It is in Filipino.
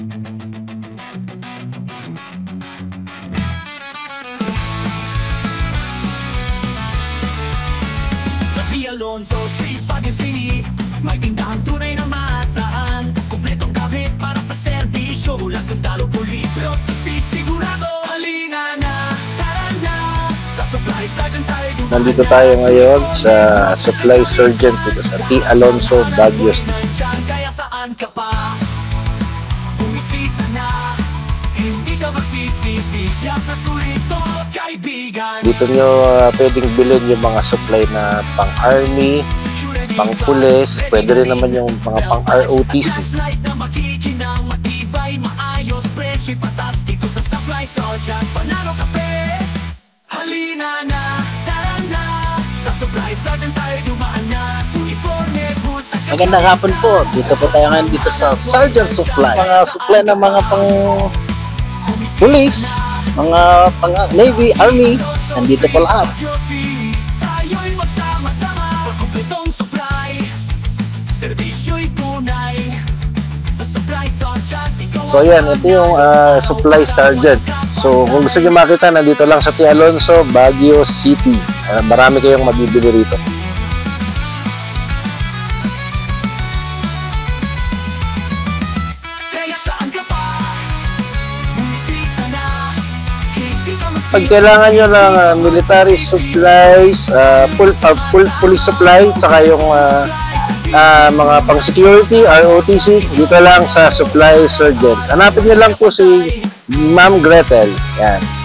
Sa T. Alonso Street, Baguio City, may tindahang tunay na maasahan. Kompletong gamit para sa serbisyo mula sundalo, pulis, pero sisigurado. Halina na, tara na, sa Supply Sergeant tayo dumaan. Nandito tayo ngayon sa Supply Sergeant dito sa T. Alonso, Baguio City. Kaya saan ka pa? Bumisita na, hindi ka magsisisi. Siyak na surito, kaibigan. Dito nyo pwedeng bilhin yung mga supply na pang-army, pang-pulis, pwede rin naman yung mga pang-ROTC. Na makikinang matibay, maayos, presyo, patas dito sa Supply Sergeant. Panalo ka, pes! Halina na, tara na, sa Supply Sergeant tayo dumaan na. Uniforme, boots, at Magandang hapon po. Dito po tayo ngayon dito sa Sergeant Supply. Mga supply ng mga pang police, mga pang Navy, Army, nandito po lahat. tayo'y magsama-sama, kompletong supply, serbisyo'y tunay, sa Supply Sergeant ikaw. So yan, ito yung Supply Sergeant. So kung gusto nyo makita, nandito lang sa T. Alonso, Baguio City. Marami kayong mabibili rito. Kaya saan ka pa? Bumisita na, hindi ka magsisisi. Pag kailangan nyo ng military supplies, police supply, saka yung mga pang-security, ROTC, dito lang sa Supply Sergeant. Hanapin nyo lang po si Ma'am Gretel. Yan.